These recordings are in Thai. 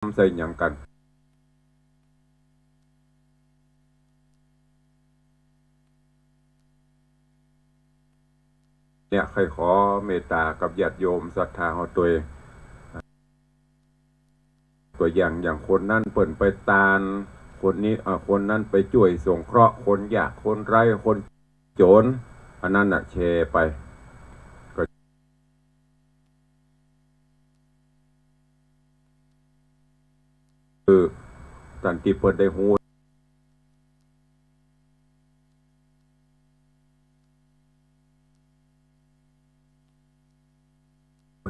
ใส่หยังกันเนี่ยใครขอเมตตากับญาติโยมศรัทธาของตัวอย่างคนนั้นเปิ่นไปตาลคนนี้คนนั้นไปช่วยสงเคราะห์คนยากคนไร้คนจนอันนั้นน่ะแชร์ไปก็คือสันติเปิ่นได้หู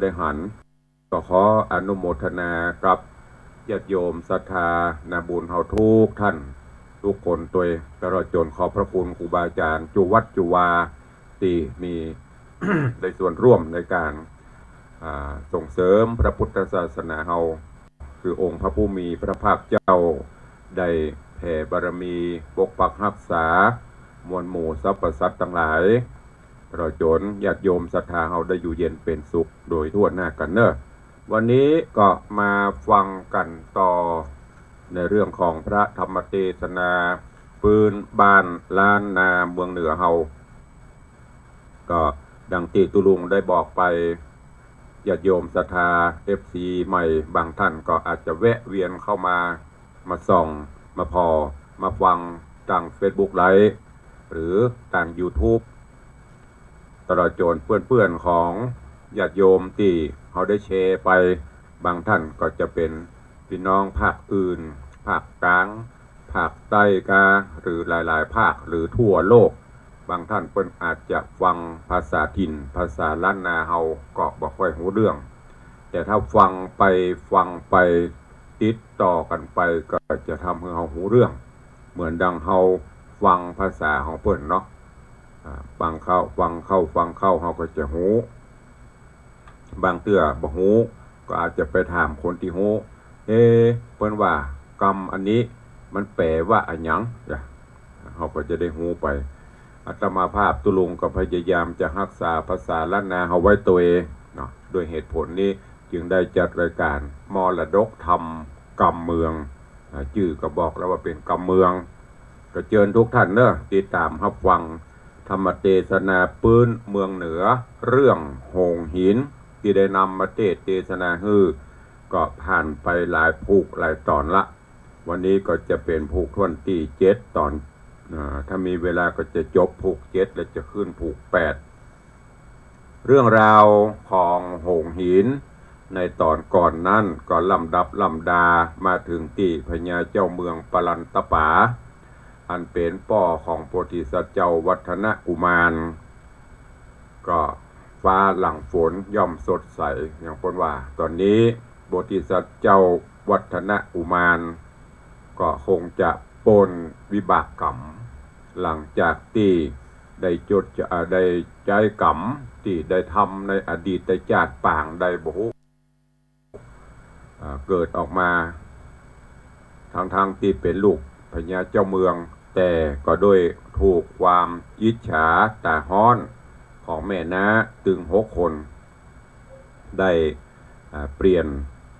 ได้หันก็ขออนุโมทนากับญาติโยมศรัทธานาบุญเฮาทุกท่านทุกคนตัวตลอดจนขอบพระคุณครูบาอาจารย์จุวัดจุวาที่มี ในส่วนร่วมในการส่งเสริมพระพุทธศาสนาเฮาคือองค์พระผู้มีพระภาคเจ้าได้แผ่บารมีปกปักรักษามวลหมู่สรรพสัตว์ทั้งหลายเราจนญาติโยมศรัทธาเฮาได้อยู่เย็นเป็นสุขโดยทั่วหน้ากันเนอะวันนี้ก็มาฟังกันต่อในเรื่องของพระธรรมเทศนาปืนบ้านล้านนาเมืองเหนือเฮาก็ดังที่ตุลุงได้บอกไปญาติโยมศรัทธาFCใหม่บางท่านก็อาจจะแวะเวียนเข้ามาส่องมาพอมาฟังทาง Facebook ไลฟ์หรือทาง YouTube ตลอดจนเพื่อนๆของญาติโยมที่เขาได้แชร์ไปบางท่านก็จะเป็นพี่น้องภาคอื่นภาคกลางภาคใต้กาหรือหลายๆภาคหรือทั่วโลกบางท่านเพิ่นอาจจะฟังภาษาถิ่นภาษาล้านนาเฮาก็บ่ค่อยรู้เรื่องแต่ถ้าฟังไปติดต่อกันไปก็จะทำให้เฮารู้เรื่องเหมือนดังเฮาฟังภาษาของเพิ่นเนาะฟังเข้าเฮาก็จะรู้บางเตื้อบ่รู้ก็อาจจะไปถามคนที่รู้เพิ่นว่ากรรมอันนี้มันแปลว่าอันหยังเฮาก็จะได้รู้ไปอาตมาภาพตุลุงก็พยายามจะรักษาภาษาล้านนาเฮาไว้ตัวเองเนาะด้วยเหตุผลนี้จึงได้จัดรายการมรดกธรรมกรรมเมืองชื่อก็บอกแล้วว่าเป็นกรรมเมืองก็เชิญทุกท่านเนอะติดตามรับฟังธรรมเทศนาปืนเมืองเหนือเรื่องโหงหินที่ได้นำมาเทศนาฮือก็ผ่านไปหลายภูกหลายตอนละวันนี้ก็จะเป็นภูกท่วนที่7ตอนถ้ามีเวลาก็จะจบภูก7และจะขึ้นภูก8เรื่องราวของโหงหินในตอนก่อนนั้นก็ลำดับลำดามาถึงที่พญาเจ้าเมืองปลันตปาอันเป็นป่อของโพธิสัตว์เจ้าวัฒนกุมารก็ฟ้าหลังฝนย่อมสดใสอย่างคนว่าตอนนี้โพธิสัตว์เจ้าวัฒนกุมารก็คงจะปนวิบากกรรมหลังจากที่ได้ได้ใจกรรมที่ได้ทำในอดีตได้จาดป่างได้บุเกิดออกมาทางที่เป็นลูกพญาเจ้าเมืองแต่ก็โดยถูกความอิจฉาตาฮ้อนของแม่น้าถึง6 คนได้เปลี่ยน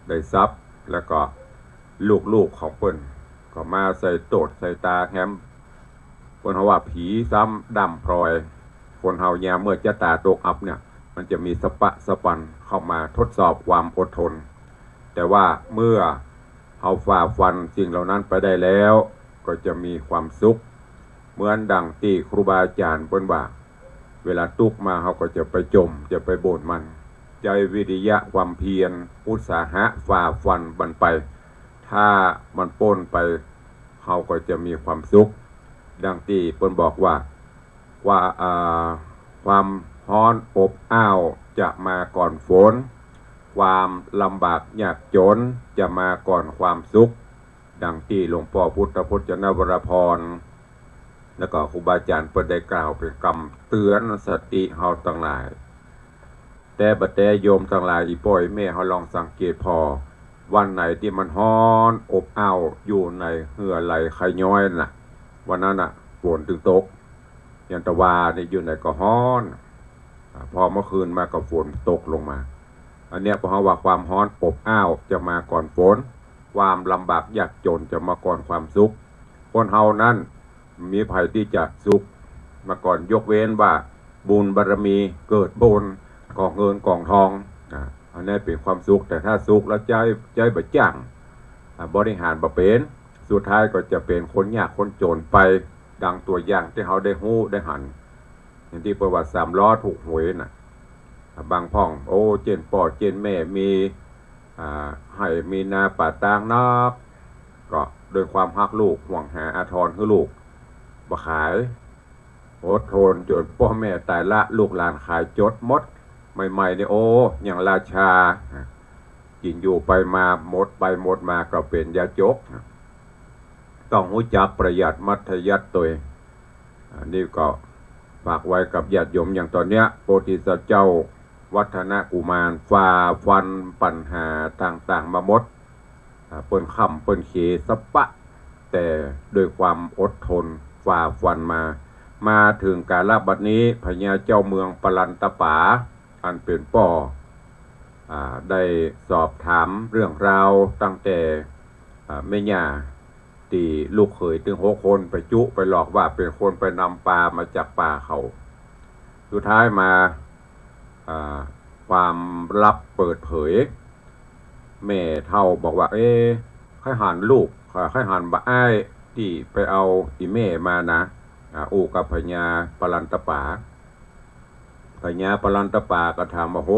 ได้ทรัพย์แล้วก็ลูกของเปิ้นก็มาใส่โตดใส่ตาแฮมคนเขาว่าผีซ้ำดำพลอยคนเฮายามเมื่อจะตาตกอับเนี่ยมันจะมีสปันเข้ามาทดสอบความอดทนแต่ว่าเมื่อเฮาฝ่าฟันสิ่งเหล่านั้นไปได้แล้วก็จะมีความสุขเหมือนดังที่ครูบาอาจารย์เปิ้นว่าเวลาตุกมาเขาก็จะไปจมจะไปโบนมันใจวิริยะความเพียรอุตสาหะฝ่าฟันมันไปถ้ามันป้นไปเขาก็จะมีความสุขดังที่เปิ้นบอกว่าความร้อนอบอ้าวจะมาก่อนฝนความลำบากยากจนจะมาก่อนความสุขดังที่หลวงพ่อพุทธพจนวรพรแล้วก็ครูบาอาจารย์เปิดได้กล่าวเป็นคำเตือนสติเฮาทั้งหลายแต่บัดแต่โยมทั้งหลายอีป่อยแม่เฮาลองสังเกตพอวันไหนที่มันร้อนอบอ้าวอยู่ในเหือไหลไขย้อยน่ะวันนั้นน่ะฝนถึงตกยันตะวาเนี่ยอยู่ในก็ร้อนพอเมื่อคืนมาก็ฝนตกลงมาอันเนี้ยเพราะว่าความร้อนอบอ้าวจะมาก่อนฝน ความลำบากยากจนจะมาก่อนความสุขคนเฮานั้นมีภัยที่จะสุขมาก่อนยกเว้นว่าบุญบารมีเกิดบนกองเงินกองทองอันนี้เป็นความสุขแต่ถ้าสุขแล้วใจบ่จ้างบริหารบ่เป็นสุดท้ายก็จะเป็นคนยากคนจนไปดังตัวอย่างที่เขาได้ฮู้ได้หันอย่างที่ประวัติ3 ล้อถูกหวยน่ะบางพ่องโอ้เจนป่อเจนแม่มีให้มีนาป่าตางนอกก็โดยความฮักลูกห่วงหาอาทรคือลูกบ่ขายอดทนจนพ่อแม่ตายละลูกหลานขายจดมดใหม่ๆเนี่ยโอ้อย่างราชากินอยู่ไปมาหมดไปหมดมาก็เป็นยาจกต้องรู้จักประหยัดมัธยัสถ์ตัวนี่ก็ฝากไว้กับญาติโยมอย่างตอนเนี้ยโพธิสัตว์เจ้าวัฒนกุมารฝ่าฟันปัญหาต่างๆมาหมดเปิ้นค่ำเปิ้นเขสปะแต่ด้วยความอดทนฝ่าฟันมาถึงกาลบัดนี้พญาเจ้าเมืองปลันตปาอันเป็นป่อได้สอบถามเรื่องราวตั้งแต่แม่ย่าตีลูกเขยถึง6 คนไปจุไปหลอกว่าเป็นคนไปนำปลามาจากป่าเขาสุดท้ายมาความลับเปิดเผยแม่เท่าบอกว่าค่อยหันลูกค่อยหันบ่อ้ายที่ไปเอาอีแม่มานะอูกับพญาปลันตปาพญาปลันตปาก็ถามว่าโห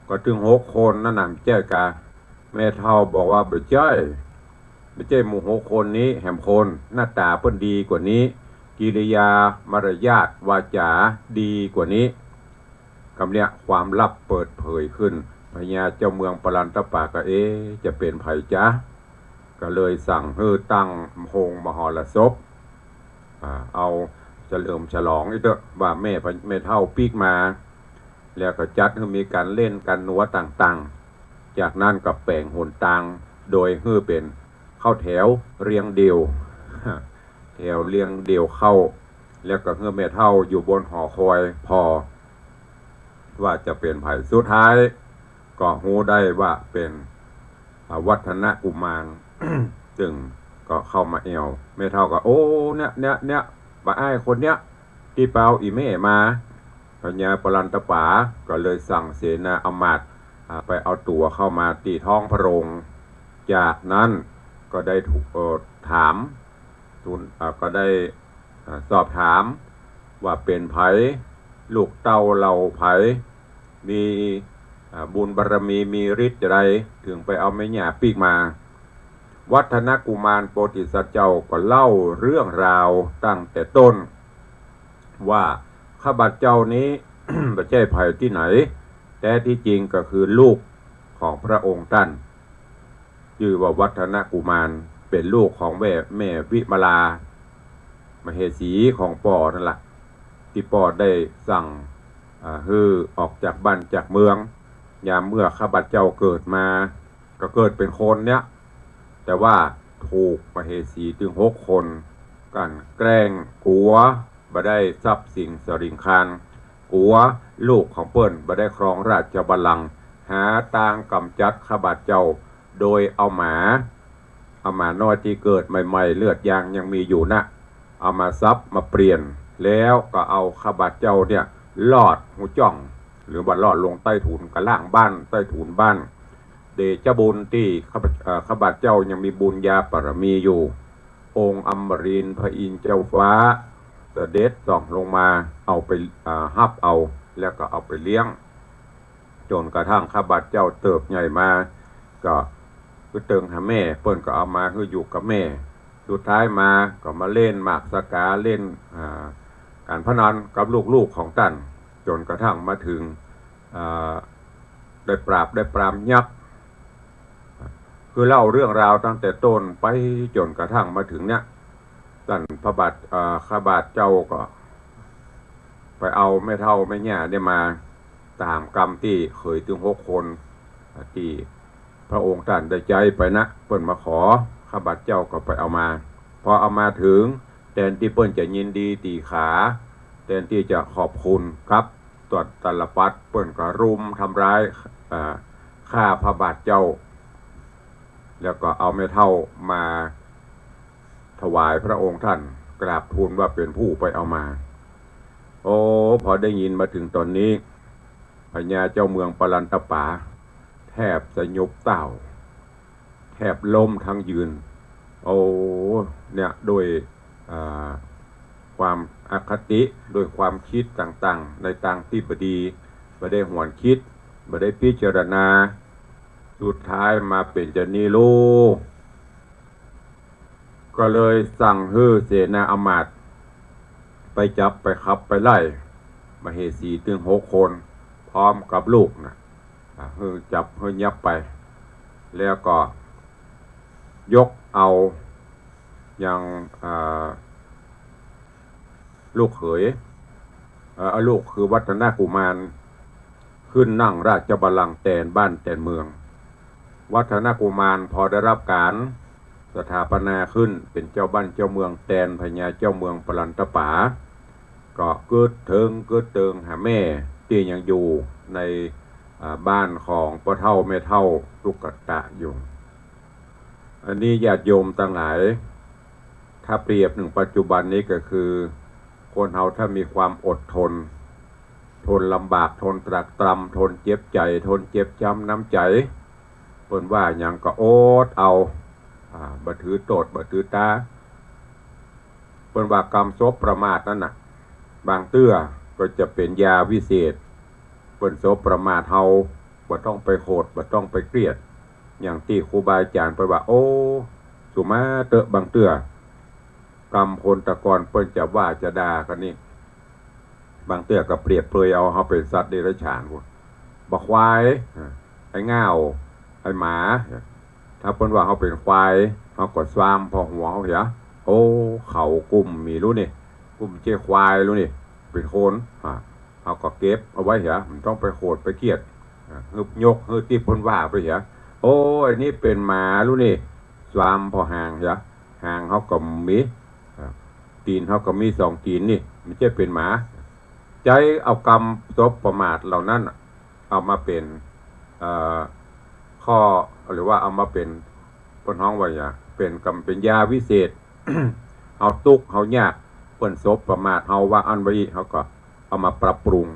ก็ถึง6 คนนั่นน่ะแจ้กาแม่เท่าบอกว่าบ่ใช่หมู่6 คนนี้แหมคนหน้าตาเพิ่นดีกว่านี้กิริยามารยาทวาจาดีกว่านี้คำเนี้ยความลับเปิดเผยขึ้นพญาเจ้าเมืองปลันตปาก็จะเป็นไผจ๊ะก็เลยสั่งให้ตั้งโฮงมหรสพเอาเฉลิมฉลองอีกเถอะว่าแม่เท่าปีกมาแล้วก็จัดให้มีการเล่นกันนัวต่างๆจากนั้นก็แปลงหนต่างโดยให้เป็นเข้าแถวเรียงเดียวแถวเรียงเดียวเข้าแล้วก็ให้แม่เท่าอยู่บนหอคอยพอว่าจะเป็นไผ่สุดท้ายก็ฮู้ได้ว่าเป็นวัฒนกุมาร จึงก็เข้ามาแอวแม่เท่าก็โอ้เนี่ยบ่อ้ายคนเนี้ยที่เปาอีแม่มาพญาปลันตปาก็เลยสั่งเสนาอมาตย์ไปเอาตัวเข้ามาตีท้องพระโรงจากนั้นก็ได้ถูกถามก็ได้สอบถามว่าเป็นไผลูกเต้าเราไผมีบุญบารมีมีฤทธิ์ใดถึงไปเอาแม่ย่าปีกมาวัฒนกุมารโพธิสัตว์เจ้าก็เล่าเรื่องราวตั้งแต่ต้นว่าข้าพเจ้านี้ ไม่ใช่ไผที่ไหนแต่ที่จริงก็คือลูกของพระองค์ท่านชื่อว่าวัฒนกุมารเป็นลูกของแม่วิมลามเหสีของป่อนั่นแหละที่ป่อได้สั่งให้ออกจากบ้านจากเมืองยามเมื่อข้าพเจ้าเกิดมาก็เกิดเป็นคนเนี้ยแต่ว่าถูกมเหสีถึง6 คนกันแกล้งกัวบ่ได้ทรัพย์สิ่งสริงคารกัวลูกของเปิ้นบ่ได้ครองราชบัลลังก์หาทางกำจัดข้าพเจ้าโดยเอาหมาน้อยที่เกิดใหม่ๆเลือดยางยังมีอยู่นะเอามาซับมาเปลี่ยนแล้วก็เอาข้าพเจ้าเนี่ยลอดหูจ่องหรือว่าลอดลงใต้ถุนกระล่างบ้านใต้ถุนบ้านเดชบุญที่ข้าพเจ้ายังมีบุญญาบารมีอยู่องค์อมรินทร์พระอินทร์เจ้าฟ้าเสด็จส่องลงมาเอาไปฮับเอาแล้วก็เอาไปเลี้ยงจนกระทั่งข้าพเจ้าเติบใหญ่มาก็คือเติงหาแม่เปิ้นก็เอามาคืออยู่กับแม่สุดท้ายมาก็มาเล่นหมากสกาเล่นการพนันกับลูกๆของท่านจนกระทั่งมาถึงได้ปรามยักษ์คือเล่าเรื่องราวตั้งแต่ต้นไปจนกระทั่งมาถึงเนี้ยท่านพระบาทข้าบาทเจ้าก็ไปเอาแม่เฒ่าแม่ย่าได้มาตามกรรมที่เคยถึง6 คนที่พระองค์ท่านได้ใจไปนะเปิ้นมาขอข้าบาทเจ้าก็ไปเอามาพอเอามาถึงแทนที่เปิ้นจะยินดีตีขาแทนที่จะขอบคุณครับตรวจตลปัดเปิ้นก็รุมทำร้ายฆ่าพระบาทเจ้า แล้วก็เอาแม่เฒ่ามาถวายพระองค์ท่านกราบทูลว่าเป็นผู้ไปเอามาโอ้พอได้ยินมาถึงตอนนี้พญาเจ้าเมืองปลันตป๋าแทบจะยุบเต่าแทบล้มทั้งยืนโอ้เนี่ยโดยความอคติโดยความคิดต่างๆในต่างที่บดีไม่ได้หวนคิดไม่ได้พิจารณาสุดท้ายมาเป็นจะนีลูก็เลยสั่งให้เสนาอมาตย์ไปจับไปขับไปไล่มเหสีถึง6 คนพร้อมกับลูกนะให้จับให้ยับไปแล้วก็ยกเอาอย่างลูกเขยลูกคือวัฒนกุมารขึ้นนั่งราชบัลลังก์แทนบ้านแทนเมืองวัฒนกุมารพอได้รับการสถาปนาขึ้นเป็นเจ้าบ้านเจ้าเมืองแทนพญาเจ้าเมืองปลันตป๋าก็เกิดเติงหาแม่ที่ยังอยู่ในบ้านของพ่อเฒ่าแม่เฒ่าลูกกตะอยู่อันนี้ญาติโยมทั้งหลายถ้าเปรียบหนึ่งปัจจุบันนี้ก็คือคนเฮาถ้ามีความอดทนลำบากทนตรากตรำทนเจ็บใจทนเจ็บช้ำน้ำใจเพิ่นว่าอย่างก็อดเอาบ่ถือโตดบ่ถือตาเพิ่นว่ากรรมศพประมาทนั่นน่ะบางเตื้อก็จะเป็นยาวิเศษเพิ่นศพประมาทเฮาบ่ต้องไปโหดบ่ต้องไปเครียดอย่างที่ครูบาอาจารย์เพิ่นว่าโอ้สุมาเตอะบางเตื้อกรรมคนตะกอนเปิ้นจะว่าจะด่ากันนี่บางเตื้อก็เปรียบเปรยเอาเฮาเป็นสัตว์เดรัจฉานพุ่นบ่ควายไอ้ง่าวไอ้หมาถ้าเปิ้นว่าเฮาเป็นควายเฮาก็สวามพอหัวเฮาเหียโอ้เขากลุ่มมีรู้นี่กลุ่มเจ้ควายรู้นี่เป็นโคนเฮาก็เก็บเอาไว้เหียมันต้องไปโหดไปเครียดฮึบยกฮึที่เพิ่นว่าไปเหียโอ้อันนี้เป็นหมารู้นี่สวามพอห่างเหียห่างเฮาก็มีตีนเขาก็มี2 ตีนนี่ไม่ใช่เป็นหมาใจเอากรรมศพประมาทเหล่านั้นเอามาเป็นข้อหรือว่าเอามาเป็นปนห้องไว้เป็นกรรมเป็นยาวิเศษ เอาตุกเขายากเปิ้นศพประมาทเฮาว่าอันไว้เขาก็เอามาปรับปรุง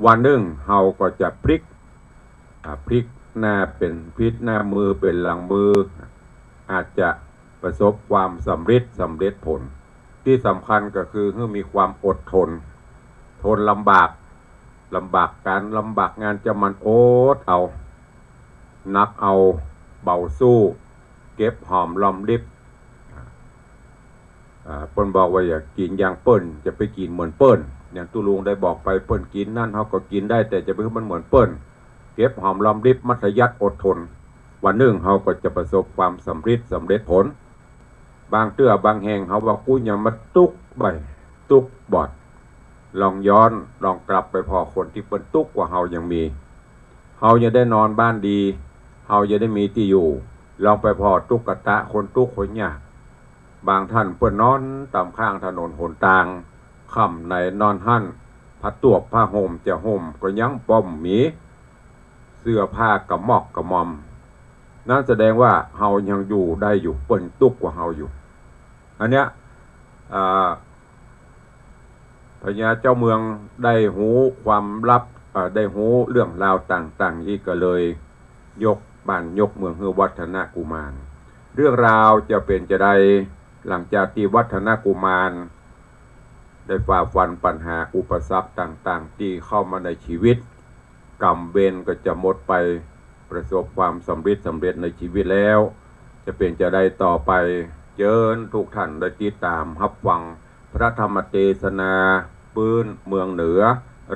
วันหนึ่งเฮาก็จะพลิกหน้าเป็นพลิกหน้ามือเป็นหลังมืออาจจะประสบความสำเร็จผลที่สำคัญก็คือให้มีความอดทนลำบากการลำบากงานจะมันอดเอานักเอาเบาสู้เก็บหอมรอมริบเปิ้นบอกว่าอย่ากินอย่างเปิ้นจะไปกินเหมือนเปิ้นอย่างตุลุงได้บอกไปเปิ้นกินนั่นเขาก็กินได้แต่จะไปให้มันเหมือนเปิ้นเก็บหอมรอมริบมัธยัสถ์อดทนวันหนึ่งเขาก็จะประสบความสำเร็จผลบางเตื้อบางแห่งเขาว่ากูอย่ามาตุกบอดลองย้อนลองกลับไปพอคนที่เป็นตุกกว่าเฮายังมีเฮาจะได้นอนบ้านดีเฮาจะได้มีที่อยู่ลองไปพอตุกกะตะคนตุกคนยากบางท่านเปิ้นนอนตามข้างถนนหนทางค่ำในนอนหั่นผ้าตวบผ้าห่มจะห่มก็ยังป้อมมีเสื้อผ้ากระมอกกระมอมนั่นแสดงว่าเฮายังอยู่ได้อยู่เปิ้นตุกกว่าเฮาอยู่อันเนี้ยพญาเจ้าเมืองได้หูความลับได้หูเรื่องราวต่างๆอีกก็เลยยกบ้านยกเมืองคือวัฒนกุมารเรื่องราวจะเป็นจะได้หลังจากที่วัฒนกุมารได้ฝ่าฟันปัญหาอุปสรรคต่างๆที่เข้ามาในชีวิตกรรมเวรก็จะหมดไปประสบความสำเร็จในชีวิตแล้วจะเป็นจะได้ต่อไปเชิญทุกท่านได้ติดตามรับฟังพระธรรมเทศนาปื้นเมืองเหนือ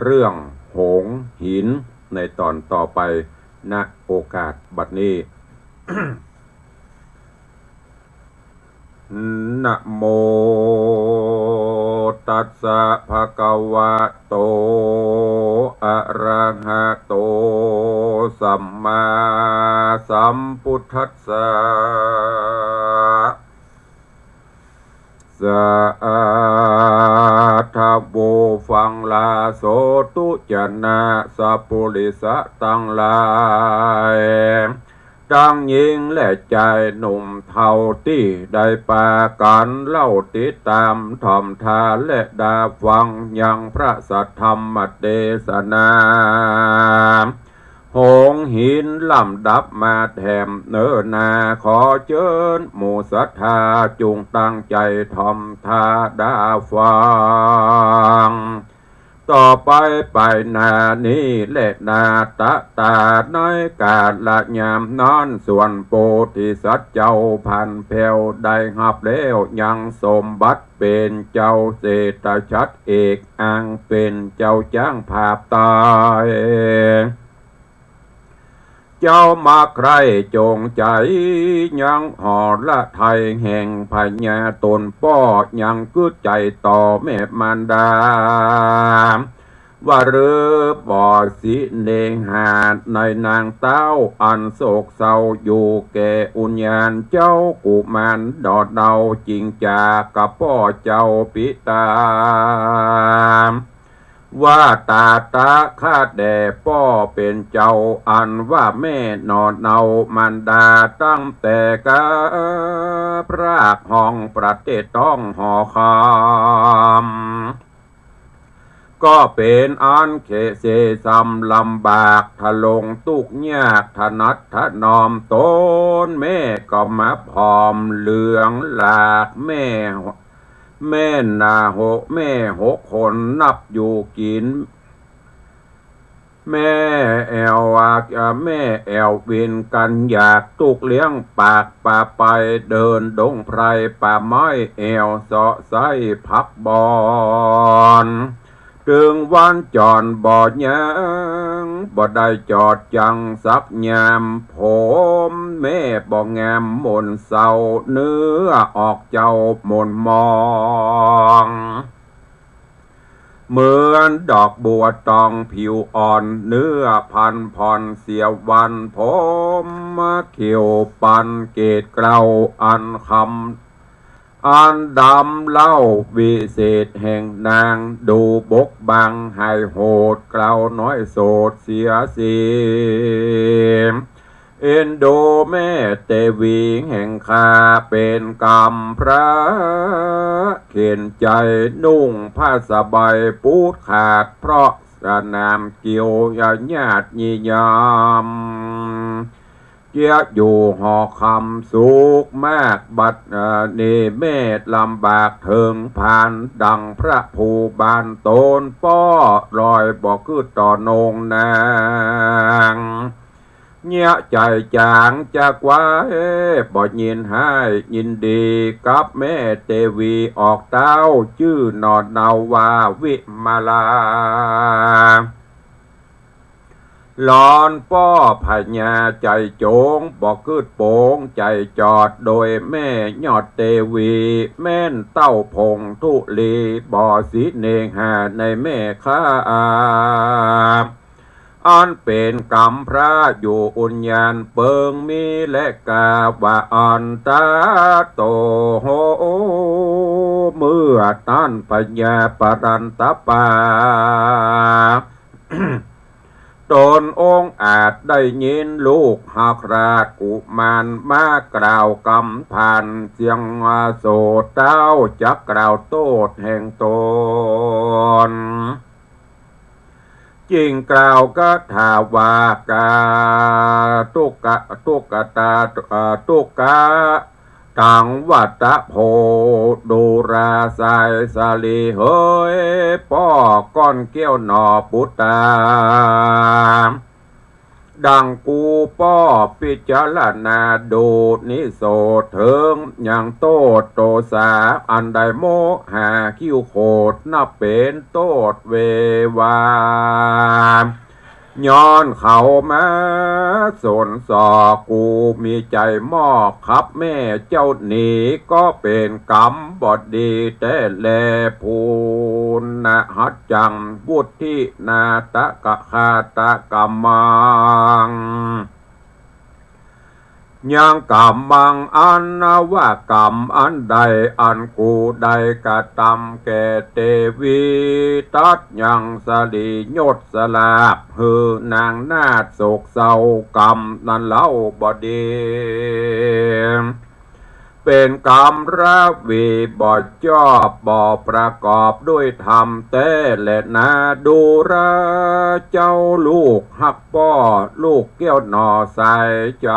เรื่องหงส์หินในตอนต่อไปณโอกาสบัดนี้ นะโมตัสสะภะคะวะโตอะระหะโตสัมมาสัมพุทธัสสะสะทะโวฟังลาโสตุจนะสัพพุริสะตังหลาย ตั้งหญิงและใจหนุ่มเท่าที่ได้ปากันเล่าติดตามถ่อมทาและดาฟังยังพระสัทธรรมเทศนาหงหินลำดับมาแถมเนื้อนาขอเชิญหมู่ศรัทธาจงตั้งใจถ่อมทาดาฟังต่อไปนานี้และนาตะตาในกาลละยามนอนส่วนโพธิสัตว์เจ้าพันแผ่วได้หับแล้วยังสมบัติเป็นเจ้าเศรษฐชัดเอกอ้างเป็นเจ้าจ้างภาพตายเจ้ามาใครจงใจยังหอละไทยแห่งพญาตนป้อยังกึดใจต่อแม่มารดาว่าเรือบ่อสิเนงหาดในนางเต้าอันโศกเศร้าอยู่แก่อุญญาณเจ้ากุมารดอดเดาจริงจากกับพ่อเจ้าปิตาว่าตาข้าแด่พ่อเป็นเจ้าอันว่าแม่นอนเนามันดาตั้งแต่กะพรากห้องประเทศต้องห่อคำก็เป็นอันเขเสสำลำบากทะลงตุกยากถนัดถนอมตนแม่ก็มาพร้อมเหลืองหลากแม่นาแม่6 คนนับอยู่กินแม่แอวแม่แอววินกันอยากตุกเลี้ยงปากป่าไปเดินดงไพรป่าไม้แอวเสาะไส้พักบอนถึงวันจอนบ่ยังบ่ได้จอดจังสักยามผมแม่บ่งามมนเศร้าเนื้อออกเจ้ามนมองเหมือนดอกบัวตองผิวอ่อนเนื้อพันผ่อนเสียวันผมเขียวปันเกตเกลาอันคำอันดำเล่าวิเศษแห่งนางดูบกบังให้โหดเกลาน้อยโสดเสียสีเอ็นโดแม่เตวีแห่งข้าเป็นกรรมพระเข็นใจนุ่งผ้าสบายปูดขาดเพราะสนามเกี่ยวญาติยิยามเกียอยู่หอคำสุขมากบัดนี้เมตลำบากเถิงผ่านดังพระภูบานโตนป้อรอยบอกคือต่อนงนางเงียใจจางจากไว้บ่ยินให้ยินดีกับแม่เตวีออกเต้าชื่อนอดนาวาวิมาลาหลอนป้อพญาใจโจงบอกคืดโป่งใจจอดโดยแม่ยอดเตวีแม่นเต้าพงทุลีบ่อสีเนงหาในแม่ข้าอันเป็นกรรมพระอยู่อุญญาณเปิงมีและกาว่าอันตาโตโหเมื่อต้านพญาปรันตปาตนองค์อาจได้ยินลูกหากราชกุมารมากล่าวกำผ่านเสียงโสดเต้าจักกล่าวโตดแห่งตนจริงกล่าวก็ถาวากาตุกะตาตุกะตังวัตโพดูราสายสาลีเฮยป้อก้อนเกี้ยวหนอปุตตาดังกูป้อพิจารณาดูนิโสเถิงยังโตดโตสาอันใดโมหาคิวโคดนับเป็นโตดเววาย้อนเขามาสนสอกูมีใจมอกขับแม่เจ้าหนีก็เป็นกรรมบดดีแต่แลภูนะหัดจังวุฒินาตะกะคาตะกะมัง ยังกรรมังอันนะว่ากรรมอันใดอันกูใดกระทำแก่เตวีตัดยังสลียศสลาบหือนางนาฏโศกเศร้ากรรมนั้นเล่าบดีเป็นกรรมระวีบ่ชอบบ่ประกอบด้วยธรรมแต่และนาดูระเจ้าลูกหักป้อลูกเกี้ยวหนอใส่ใจ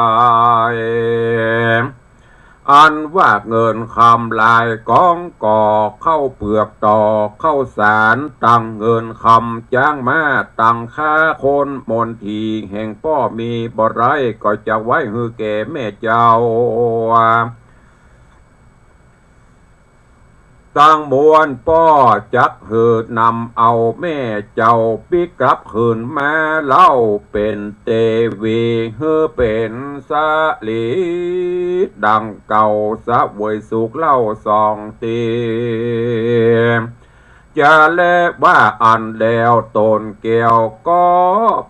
อันว่าเงินคำลายกองก่อเข้าเปลือกต่อเข้าสารตั้งเงินคำจ้างมาตั้งค่าคนมนทีแห่งป้อมีบ่ไรก็จะไว้ฮือแก่แม่เจ้าตั้งมวลป้อจักหือนำเอาแม่เจ้าปิกลับคืนมาเล่าเป็นเตวีฮือเป็นสาลีดังเก่าสะวยสุกเล่าสองตีจะแลว่าอันแล้วตนเกี่ยวก็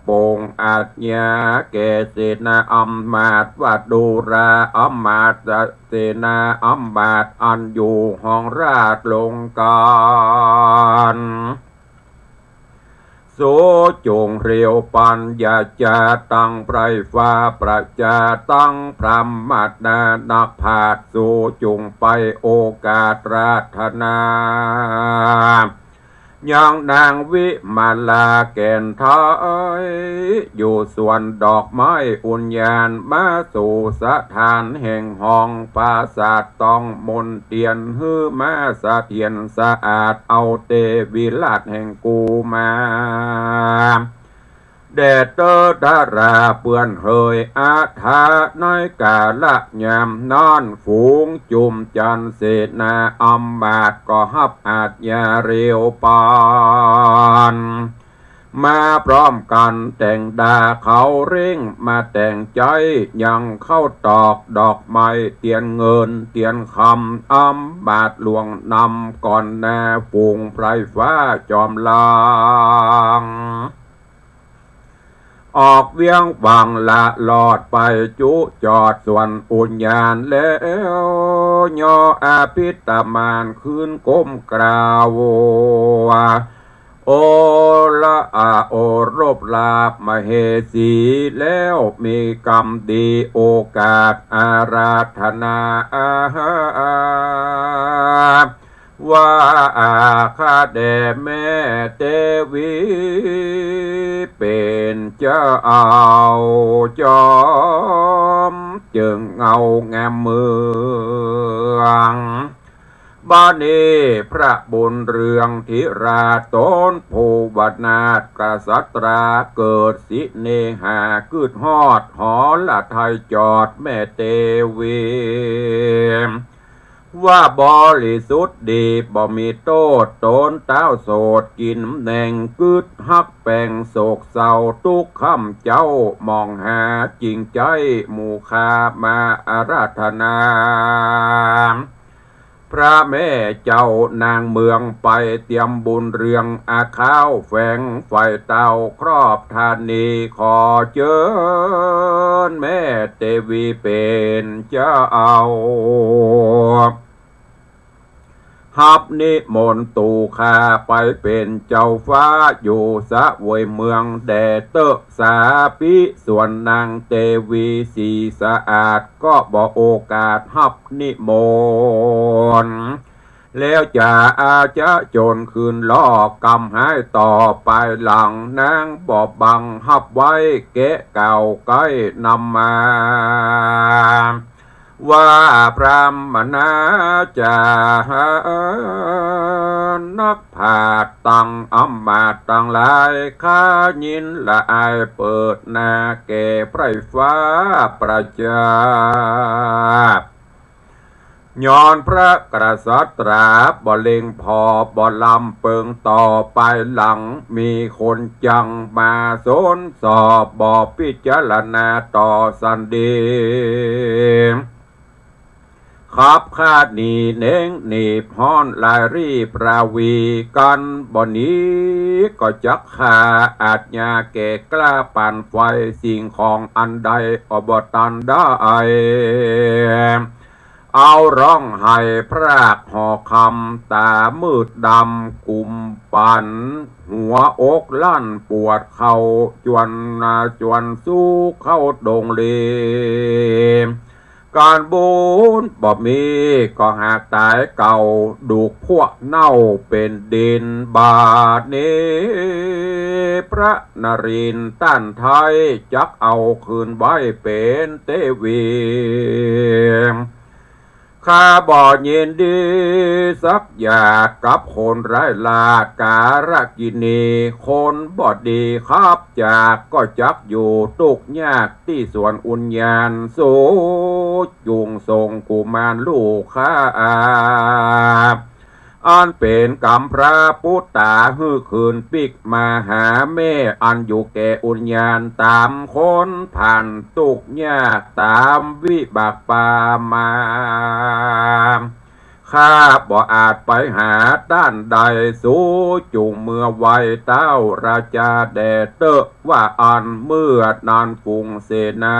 ปงอาจญาแก่เสนาอำมาตย์วัดดูราอำมาตย์เสนาอำมาตย์อันอยู่ห้องราชลงการโสจงเรียวปัญญาจาตั้งไพรฟ้าประจาตั้งพรหมัดนานักผาดโสจงไปโอกาสราธนายังนางวิมาลาแก่นท้ายอยู่ส่วนดอกไม้อุญญาณมาสู่สถานแห่งห้องปราสาทต้องมนเตียนฮือมาสะเทียนสะอาดเอาเตวิลาศแห่งกูมาแดดเตอดาราเปื้อนเฮยอาถาน้อยกาละยามนอนฝูงจุมจันเสนาอำมาตย์ก็ฮับอาจยาเรียวปานมาพร้อมกันแต่งดาเขาเร่งมาแต่งใจยังเข้าตอกดอกไม้เตียนเงินเตียนคำอำมาตย์หลวงนำก่อนแน่ฝูงไพรฟ้าจอมลางออกเวียงวังละลอดไปจุจอดส่วนอุญญาณแล้วย่ออาพิตมานคืนก้มกล่าวโอละอาโอรบลาบมเหสีแล้วมีกรรมดีโอกาสอาราธนาว่าอาคาแด่แม่เตวีเป็นเจ้าจอมจึงเงางามเมืองบ้านนี้พระบุญเรืองธิราต้นภูวนาถกษัตราเกิดสิเนหาคืดฮอดหอละไทยจอดแม่เตวีว่าบริสุทธิ์ดีบ่มีโทษตนเต้าโสดกินแหน่งกึดฮักแป่งโศกเศร้าทุกค่ำเจ้ามองหาจริงใจหมู่คามาอาราธนาพระแม่เจ้านางเมืองไปเตรียมบุญเรืองอาข้าวแฝงไฟเต้าครอบธานีขอเชิญแม่เตวีเป็นเจ้าฮับนิมนต์ตูคาไปเป็นเจ้าฟ้าอยู่สะเวยเมืองแดเตอะสาปิส่วนนางเตวีสีสะอาดก็บอกโอกาสฮับนิมนต์แล้วจะอาจะจนคืนล้อกำหายต่อไปหลังนางบอบบังฮับไว้เกะเก่าใกล้นำมาว่าพระมนาจานักผาดตังอำมาตย์ตังหลายข้ายินละอายเปิดนาแก่ไพรฟ้าประจาย้อนพระกษัตราบ่เล็งพอบ่ลำเปิงต่อไปหลังมีคนจังมาสนสอบบ่พิจารณาต่อสันดี ขับคาดหนีเน่งหนีบฮ้อนลายรีบราวีกันบ่นี้ก็จักขาอาจยาแก่กล้าปั่นไฟสิ่งของอันใดอบตันได้เอาร้องไห้พรากหอคำตามืดดำกุมปันหัวอกลั่นปวดเข่าจวนสู้เข้าดงเลการบุญบ่มีก็หากตายเก่าดูกพวกเน่าเป็นดินบาดนี้พระนรินทร์ต้านไทยจักเอาคืนไว้เป็นเตวีข้าบ่ยินดีสักอยากกับคนไร้ลาดการกินีคนบ่ดีครับจากก็จักอยู่ตุกยากที่สวนอุญญาณสูจุงทรงกุมารลูกข้าอันเป็นกรรมพระพุทธาฮือคืนปิกมาหาแม่อันอยู่แก่อุญญาณตามคนผ่านตุกยากตามวิบากปามาข้าบ่อาจไปหาด้านใดสู้จุงเมื่อไวเต้าราชาแดเตอว่าอันเมื่อนานฟุงเสนา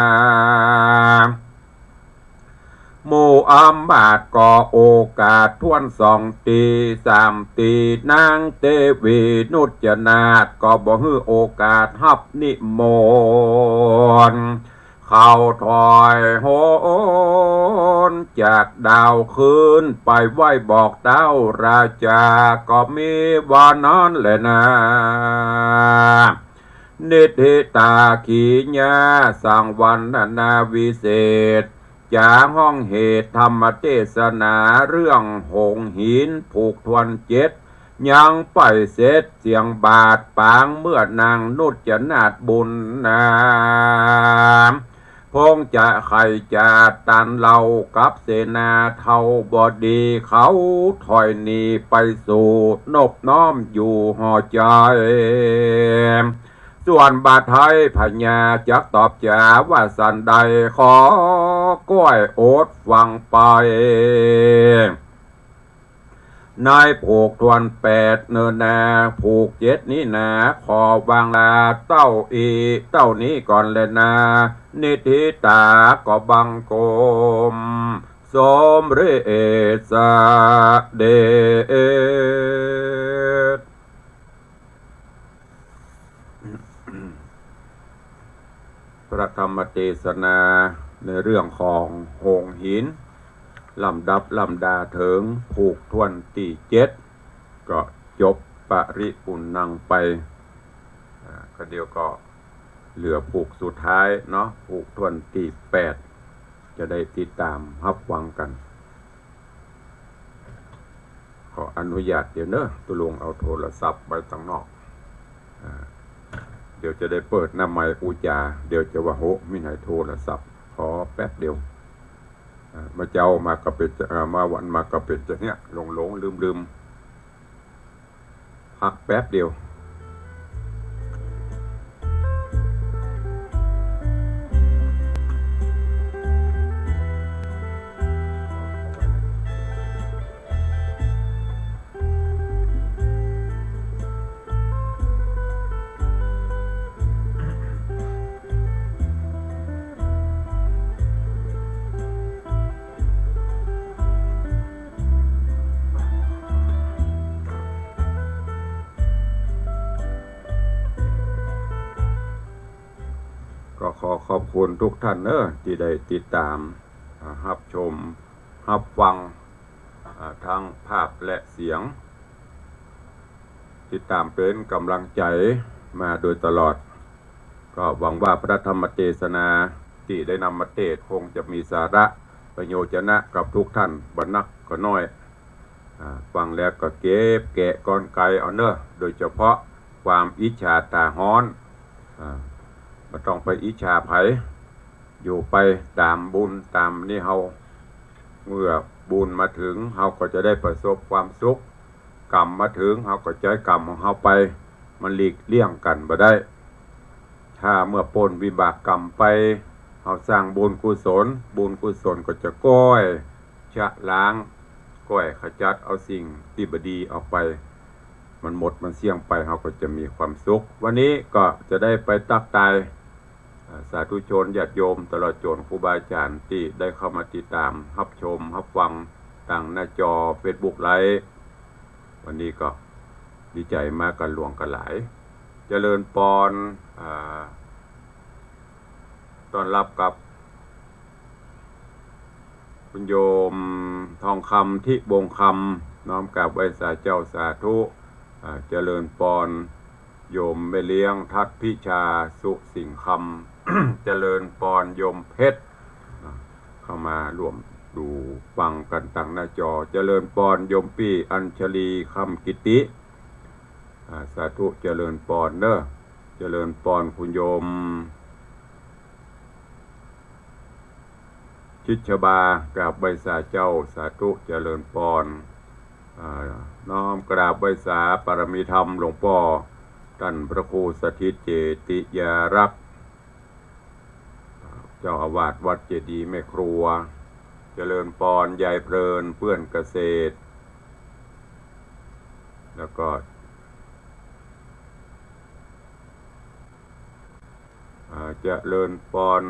โมอัมบาดก่อโอกาสทวน2 ตี 3 ตีนางเตวีนุจนาถก็บ่ฮือโอกาสฮับนิมนต์เข้าถอยโหนจากดาวคืนไปไหวบอกเต้าราชาก็มีว่านั้นแหละนะนิธิตาขีญาสังวันนาวิเศษจากห้องเหตุธรรมเทศนาเรื่องหงหินผูกทวน7ยังไปเสร็จเสียงบาดปางเมื่อนางนุจนาถบุญนาพงจะไข่จะตันเรากับเสนาเท่าบอดีเขาถอยหนีไปสู่นบน้อมอยู่หอใจส่วนบาทไทยพญาจักตอบจาว่าสันใดขอก้อยโอดฟังไปนายผูกทวน8เนินนาผูก7นี้นาขอวางลาเต้าเต้านี้ก่อนเลยนานิธิตาก็บังกมสมเรศเดชพระธรรมเทศนาในเรื่องของหงหินลำดับลำดาถึงผูกทวนที่7ก็จบปริปุณนังไปก็เดี๋ยวก็เหลือผูกสุดท้ายเนาะผูกทวนที่8จะได้ติดตามรับฟังกันขออนุญาตเดี๋ยวเนอะตุลงเอาโทรศัพท์ไปตั้งนอกเดี๋ยวจะได้เปิดหน้าไมค์ปูจาเดี๋ยวจะว่าโหไม่ไหนโทรศัพท์ขอแป๊บเดียวมาเจ้ามากระเป็ดมาวันมากระเป็ดจะเนี่ยหลงลืมพักแป๊บเดียวก็ขอขอบคุณทุกท่านที่ได้ติดตามรับชมรับฟังทั้งภาพและเสียงติดตามเป็นกำลังใจมาโดยตลอดก็หวังว่าพระธรรมเทศนาที่ได้นำมาเทศคงจะมีสาระประโยชน์นะกับทุกท่านบ่นักก็น้อยฟังแล้วก็เก็บแกะกอนไกเอาเนอะโดยเฉพาะความอิจฉาตาฮ้อนไม่ต้องไปอิจฉาไผอยู่ไปตามบุญตามนี่เฮาเมื่อบุญมาถึงเฮาก็จะได้ประสบความสุขกรรมมาถึงเฮาก็ใช้กรรมของเฮาไปมันหลีกเลี่ยงกันบ่ได้ถ้าเมื่อพ้นวิบากกรรมไปเฮาสร้างบุญกุศลก็จะก้อยช ชะล้างก้อยขจัดเอาสิ่งที่บดีออกไปมันหมดมันเสี่ยงไปเราก็จะมีความสุขวันนี้ก็จะได้ไปตักตายสาธุชนญาติโยมตลอดจนครูบาอาจารย์ที่ได้เข้ามาติดตามรับชมรับฟังทางหน้าจอ Facebook ไลฟ์วันนี้ก็ดีใจมากกันหลวงกันหลายเจริญปอนต้อนรับกับคุณโยมทองคำที่บงคำน้อมกราบไหว้สาเจ้าสาธุเจริญปอนโยมแม่เลี้ยงทัดพิชาสุสิงคำ เจริญปอนโยมเพชรเข้ามาร่วมดูฟังกันตั้งหน้าจอเจริญปอนโยมปี้อัญชลีคำกิติสาธุเจริญปอนเนอะเจริญปอนคุณโยมชิดชบากราบใบสาเจ้าสาธุเจริญปอนน้อมกราบใบสาปรมีธรรมหลวงพ่อท่านพระครูสถิตเจติยารักษ์เจ้าอาวาสวัดเจดีย์แม่ครัวเจริญปอนยายเพลินเพื่อนเกษตรแล้วก็เจริญปอน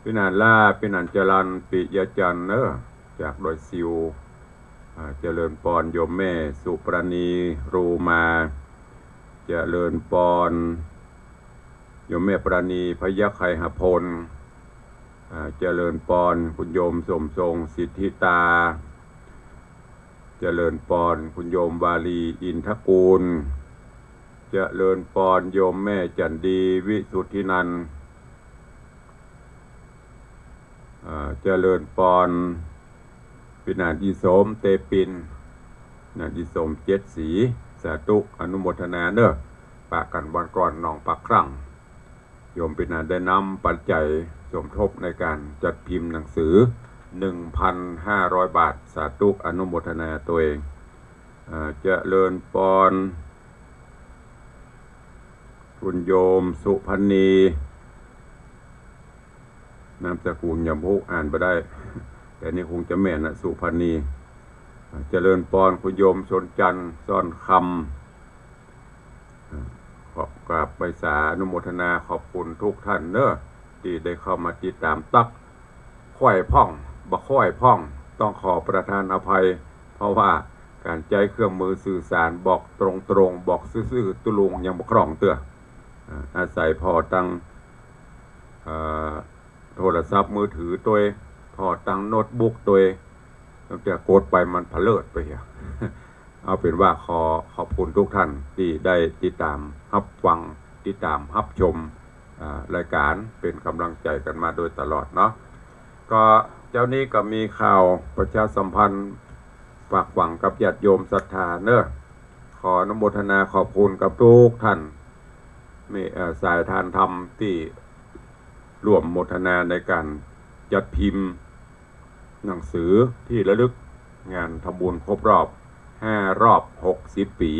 พินันล่าพินันจรันปิยจันเนอะจากดอยซิวเจริญปอนโยมแม่สุปรณีรูมาเจริญปอนโยมแม่ปราณีพยัคฆ์ไคหพลเจริญปอนคุณโยมสมทรงสิทธิตาเจริญปอนคุณโยมวาลีอินทกูลเจริญปอนโยมแม่จันดีวิสุทธินันท์เจริญปอนพินาศอิโสมเตปินนาอิโสมเจ็ดสีสาธุอนุโมทนาเนอะปะกันวันก่อนหนองปักครั้งโยมพินาศได้นำปัจจัยสมทบในการจัดพิมพ์หนังสือ 1,500 บาทสาธุอนุโมทนาตัวเองเจริญปอนคุณโยมสุพันนีนามสกุลยำพุอ่านไปได้แต่นี่คงจะแม่นนะสุพันนีเจริญปอนคุณโยมชนจันทร์ซ่อนคำขอบกราบใบสาอนุโมทนาขอบคุณทุกท่านเนอะที่ได้เข้ามาติดตามตักค่อยพ่องบ่ค่อยพ่องต้องขอประทานอภัยเพราะว่าการใช้เครื่องมือสื่อสารบอกตรงๆบอกซื่อๆตุลุงยังบ่คล่องเตื้ออาศัยพอตั้งโทรศัพท์มือถือตัวพอตั้งโน้ตบุ๊กตัวตั้งแต่กดไปมันเผลิดไปเหี้ยเอาเป็นว่าขอบคุณทุกท่านที่ได้ติดตามรับฟังติดตามรับชมรายการเป็นกำลังใจกันมาโดยตลอดเนาะก็เจ้านี้ก็มีข่าวประชาสัมพันธ์ฝากหวังกับญาติโยมศรัทธาเนอะขออนุโมทนาขอบคุณกับทุกท่านมีสายทานธรรมที่ร่วมโมทนาในการจัดพิมพ์หนังสือที่ระลึกงานทำบุญครบรอบ5 รอบ 60 ปี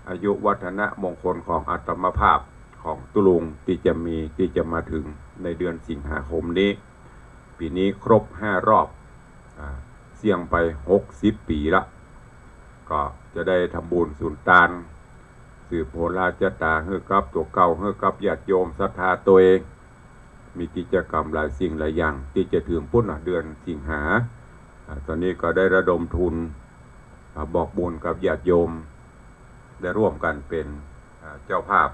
อายุวัฒนะมงคลของอาตมภาพของตุลุงที่จะมาถึงในเดือนสิงหาคมนี้ปีนี้ครบ5 รอบเสี่ยงไป60 ปีละก็จะได้ทำบุญสุนทานสืบโหราชตาเฮือกับตัวเก่าเฮือกับญาติโยมศรัทธาตัวเองมีกิจกรรมหลายสิ่งหลายอย่างที่จะถึงพุ่นเดือนสิงหาตอนนี้ก็ได้ระดมทุนบอกบุญกับญาติโยมได้ร่วมกันเป็นเจ้าภาพ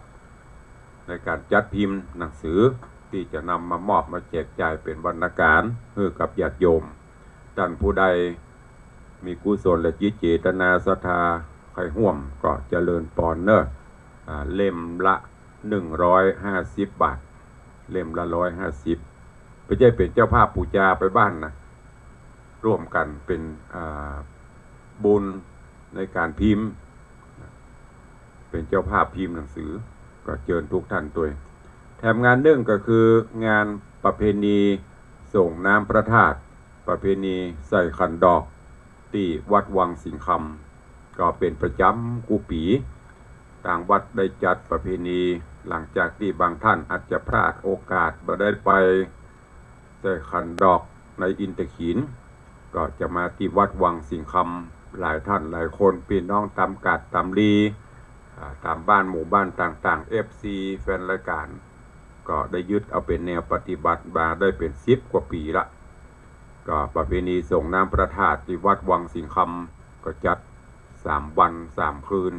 ในการจัดพิมพ์หนังสือที่จะนำมามอบมาแจกจ่ายเป็นวรรณการให้กับญาติโยมท่านผู้ใดมีกุศลและจิตเจตนาศรัทธาใครห่วมก็เจริญปอนเนอร์เล่มละ150 บาทเล่มละ150ไม่ใช่เป็นเจ้าภาพปูจาไปบ้านนะร่วมกันเป็นบุญในการพิมพ์เป็นเจ้าภาพพิมพ์หนังสือก็เชิญทุกท่านด้วยแถมงานหนึ่งก็คืองานประเพณีส่งน้ำพระธาตุประเพณีใส่ขันดอกที่วัดวังสิงห์คำก็เป็นประจำกูปีต่างวัดได้จัดประเพณีหลังจากที่บางท่านอาจจะพลาดโอกาสบ่ได้ไป ใส่ขันดอกในอินทขีนก็จะมาที่วัดวังสิงคำหลายท่านหลายคนพี่น้องตามกาดตามลีตามบ้านหมู่บ้านต่างๆ FC แฟนรายการก็ได้ยึดเอาเป็นแนวปฏิบัติมาได้เป็น10 กว่าปีละก็ประเพณีส่งน้ำพระธาตุที่วัดวังสิงคำก็จัด3 วัน 3 คืน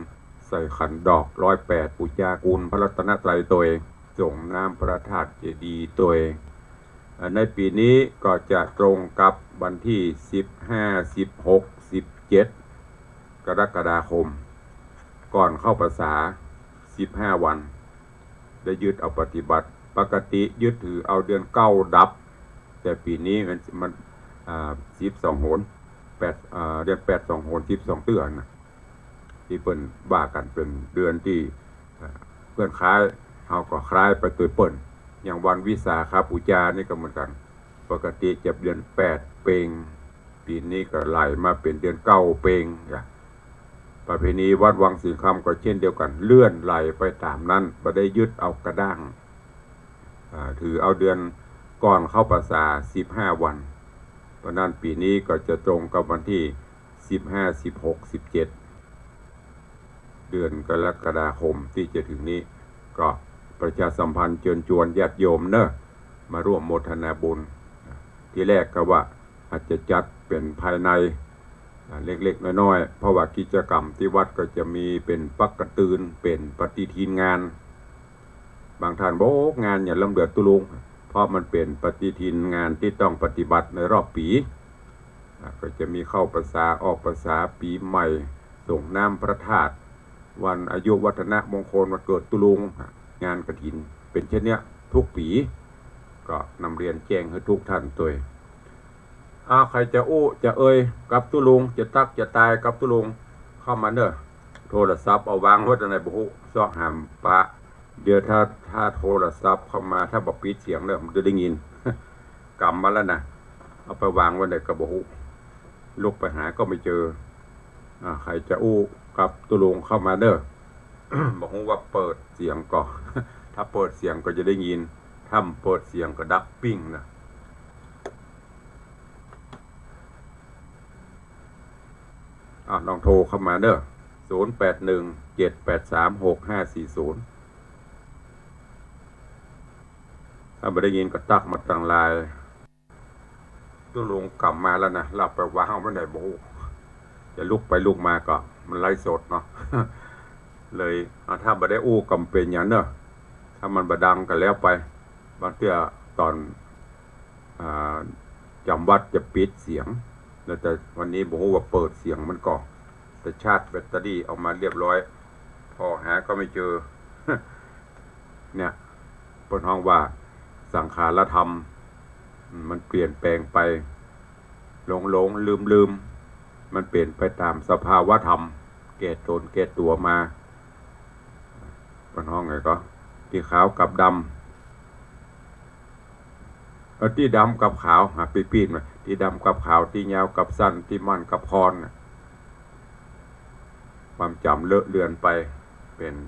ใส่ขันดอก108ปูชาคุณพระรัตนตรัยตัวเองส่งน้ำพระธาตุเจดีย์ตัวเองในปีนี้ก็จะตรงกับวันที่15 16 17 กรกฎาคมก่อนเข้าพรรษา15 วันได้ยึดเอาปฏิบัติปกติยึดถือเอาเดือน9ดับแต่ปีนี้มัน12 โหนเดือน8 2 โหน12 เดือนนะที่เปิ้นว่ากันเป็นเดือนที่เพื่อนคล้ายเฮาก็คล้ายไปตัวเปิ้นอย่างวันวิสาขบูชานี่ก็เหมือนกันปกติจะเดือน8 เพ็งปีนี้ก็ไหลมาเป็นเดือน9 เพ็งประเพณีวัดวังสิงคำก็เช่นเดียวกันเลื่อนไหลไปตามนั้นไม่ได้ยึดเอากระด้างถือเอาเดือนก่อนเข้าพรรษา15 วันเพราะนั้นปีนี้ก็จะตรงกับวันที่15 16 17 เดือนกรกฎาคมที่จะถึงนี้ก็ประชาสัมพันธ์เชิญชวนญาติโยมเนอะมาร่วมโมทนาบุญที่แรกก็ว่าอาจจะจัดเป็นภายในเล็กๆน้อยๆเพราะว่ากิจกรรมที่วัดก็จะมีเป็นปักกระตืนเป็นปฏิทินงานบางท่านบอกงานอย่าลำเดือดตุลุงเพราะมันเป็นปฏิทินงานที่ต้องปฏิบัติในรอบปีก็จะมีเข้าพรรษาออกพรรษาปีใหม่ส่งน้ำพระธาตุวันอายุวัฒนมงคลวันเกิดตุลุงงานกฐินเป็นเช่นนี้ทุกปีก็นำเรียนแจ้งให้ทุกท่านตัวใครจะอู้จะเอ่ยกับตุลุงจะตักจะตายกับตุลุงเข้ามาเนอะโทรศัพท์เอาวางไว้ในบุหุซอกหามปะเดี๋ยวถ้าโทรศัพท์เข้ามาถ้าบอกปิดเสียงเนี่ยมันจะได้ยินกำมาแล้วนะเอาไปวางไว้ในกระบุหุลุกไปหาก็ไม่เจอใครจะอู้กับตุลุงเข้ามาเนอะ บอกว่าเปิดเสียงก่อน ถ้าเปิดเสียงก็จะได้ยินถ้าเปิดเสียงก็ดับปิ้งนะลองโทรเข้ามาเด้อ0817836540ถ้าไม่ได้ยินก็ตักมาทางไลน์ตุลุงกลับมาแล้วนะหลับไปว้าวไม่ได้โบจะลุกไปลุกมาก็มันไล่สดเนาะ เลยถ้าไม่ได้อู้กำเป็นอย่างเนอะถ้ามันบดังกันแล้วไปบางทีตอนจำวัดจะปิดเสียงแต่วันนี้บอกว่าเปิดเสียงมันก่อนแต่ชาร์จแบตเตอรี่ออกมาเรียบร้อยพอหาก็ไม่เจอ เนี่ยบนห้องว่าสังขารธรรมมันเปลี่ยนแปลงไปหลงลืมมันเปลี่ยนไปตามสภาวะธรรมแก่ตนแก่ตัวมาบนห้องไงก็ที่ขาวกับดำที่ดำกับขาวปีนมาที่ดำกับขาวที่ยาวกับสั้นที่มั่นกับพรความจำเลอะเลือนไป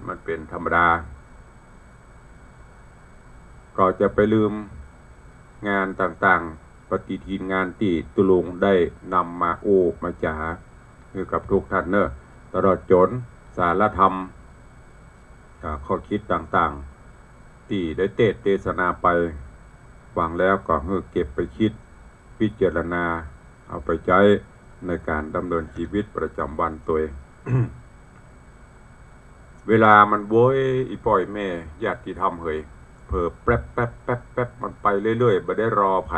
มันเป็นธรรมดาก็จะไปลืมงานต่างๆปฏิทินงานที่ตุลุงได้นำมามาจาคือกับทุกท่านเนอะตลอดจนสารธรรมข้อคิดต่างๆที่ได้เทศนาไปฟังแล้วก็เก็บไปคิดพิจารณาเอาไปใช้ในการดำเนินชีวิตประจำวันตัวเอง เวลามันโวยอีปล่อยแม่ญาติธรรมเฮยเผลอแป๊บมันไปเรื่อยๆไม่ได้รอไผ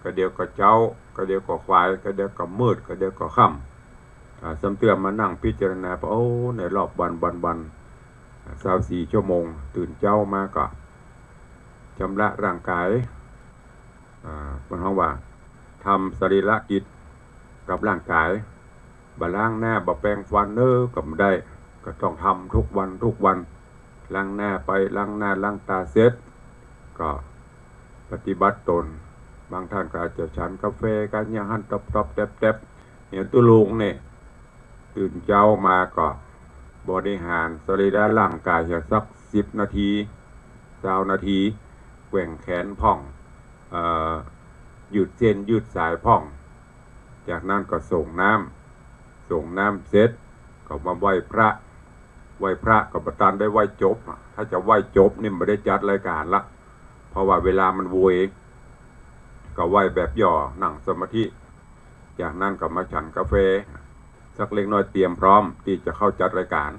ก็เดียวก็เจ้าก็เดียวก็ควายก็เดียวก็มืดก็เดียวก็ค่ำสำเตือนมานั่งพิจารณาในรอบวัน24 ชั่วโมงตื่นเจ้ามาก็ชำระร่างกายมันห้องว่าทำสรีระกิจกับร่างกายบะล้างหน้าบะแปรงฟันก็ไม่ได้ก็ต้องทำทุกวันล้างหน้าไปล้างหน้าล้างตาเสร็จก็ปฏิบัติตนบางท่านก็อาจจะฉันกาแฟกันยาหันตบแตบเนี่ยตุลุงเนี่ยตื่นเช้ามาก็บริหารสรีระร่างกายสัก10 นาที20 นาทีแกว่งแขนพ่อง ยืดเส้นยืดสายพ่องจากนั้นก็ส่งน้ำเสร็จก็มาไหว้พระกับประธานได้ไหว้จบถ้าจะไหว้จบนี่ไม่ได้จัดรายการละเพราะว่าเวลามันโวยก็ไหว้แบบย่อนั่งสมาธิจากนั้นก็มาฉันกาแฟสักเล็กน้อยเตรียมพร้อมที่จะเข้าจัดรายการ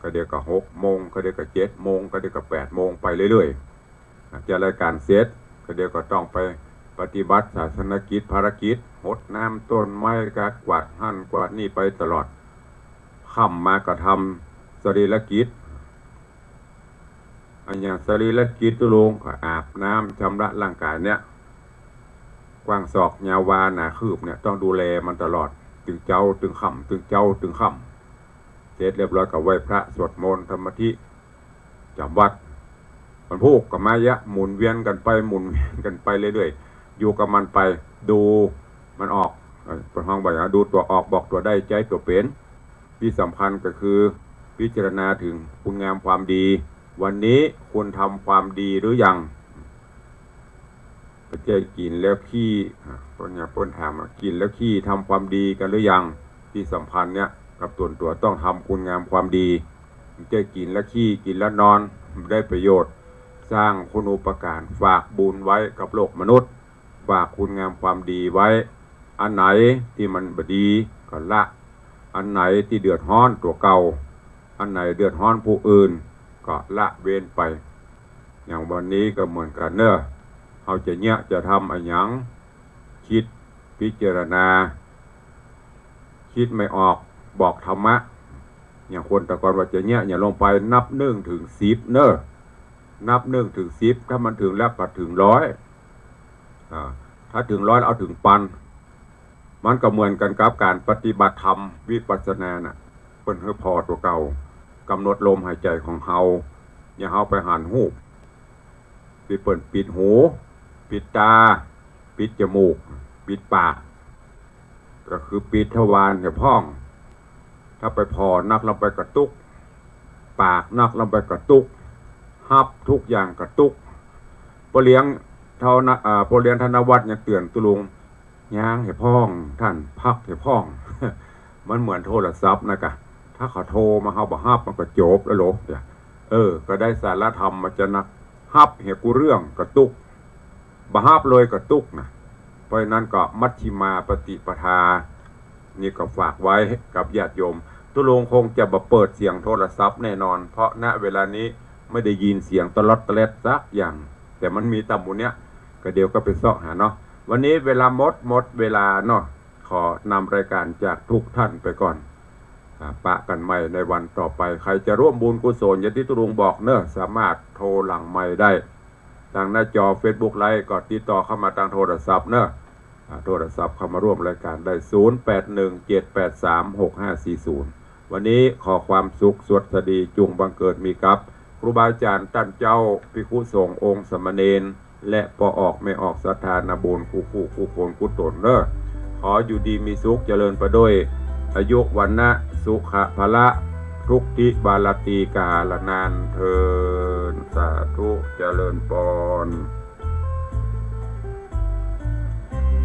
ก็เดี๋ยวก็6 โมงก็เดี๋ยวก็7 โมงก็เดี๋ยวก็8 โมงไปเรื่อยๆจัดรายการเสร็จก็เดี๋ยวก็ต้องไปปฏิบัติศาสนกิจภารกิจรดน้ำต้นไม้กวาดหั่นกวาดนี่ไปตลอดค่ำมาก็ทำสรีรกิจอันอย่างสรีรกิจตุลงก็อาบน้ำชำระร่างกายเนี่ยกว้างศอกยาววาหนาคืบเนี่ยต้องดูแลมันตลอดตึงเจ้าตึงค่ำตึงเจ้าตึงค่ำเสร็จเรียบร้อยกับไหว้พระสวดมนต์ธรรมธิจำวัดมันพูกกับมายะหมุนเวียนกันไปเรื่อยๆอยู่กับมันไปดูมันออกประห้องบอกดูตัวออกบอกตัวได้ใจตัวเป็นที่สำคัญก็คือพิจารณาถึงคุณงามความดีวันนี้คุณทำความดีหรือยังเจ๊กินแล้วขี้ต้นถามกินแล้วขี้ทำความดีกันหรือยังที่สำคัญเนี่ยกับตัวต้องทำคุณงามความดีเจ๊กินแล้วขี้กินแล้วนอนได้ประโยชน์สร้างคุณูปการฝากบุญไว้กับโลกมนุษย์ฝากคุณงามความดีไว้อันไหนที่มันบดีก็ละอันไหนที่เดือดร้อนตัวเก่าอันไหนเดือดร้อนผู้อื่นก็ละเว้นไปอย่างวันนี้ก็เหมือนกันเนอะเขาจะทำอะไรอย่างคิดพิจารณาคิดไม่ออกบอกธรรมะอย่างคนแต่ก่อนว่าอย่าลงไปนับ1 ถึง 10เนอะนับ1 ถึง 10ถ้ามันถึงแล้วก็ถึง100ถ้าถึง100เอาถึงพันมันก็เหมือนกันกับการปฏิบัติธรรมวิปัสสนาน่ะเพิ่นให้พอตัวเก่ากำหนดลมหายใจของเฮาอย่าเฮาไปหันหูปิดหูปิดตาปิดจมูกปิดปากก็คือปิดทวารเนี่ยพ่องถ้าไปพอนักลงไปกระตุกปากนักลงไปกระตุกฮับทุกอย่างกระตุกพอเลี้ยงธนวัฒน์ยังเตือนตุลุงย่างให้พ่องท่านพักให้พ่อง มันเหมือนโทรศัพท์นะกะถ้าเขาโทรมาเขาบอกฮับมันก็จบแล้วหรอก็ได้สารธรรมมาจะนักฮับเหตุกูเรื่องกระตุกบาฮับเลยกระตุกนะเพราะนั้นก็มัชฌิมาปฏิปทานี่ก็ฝากไว้กับญาติโยมตุลงคงจะเปิดเสียงโทรศัพท์แน่นอนเพราะณเวลานี้ไม่ได้ยินเสียงตลอดตะเล็ดสักอย่างแต่มันมีตำบุญเนี้ยก็เดี๋ยวก็ไปเสาะหาเนาะวันนี้เวลาหมดเวลาเนาะขอนำรายการจากทุกท่านไปก่อนปะกันใหม่ในวันต่อไปใครจะร่วมบุญกุศลอย่างที่ตุลงบอกเนอะสามารถโทรหลังใหม่ได้ทางหน้าจอ Facebook ไลฟ์ก็ติดต่อเข้ามาทางโทรศัพท์เนอะโทรศัพท์เข้ามาร่วมรายการได้0817836540วันนี้ขอความสุขสวัสดีจุงบังเกิดมีกับครูบาอาจารย์ท่านเจ้าภิกขุสงฆ์องค์สมณเณรและปออกไม่ออกศรัทธานาบุญคู่คนคู่ตนเนอะขออยู่ดีมีสุขเจริญไปด้วยอายุวันนะสุขะพละทุกทิบาลตีกาลนานเทินสาธุเจริญปอน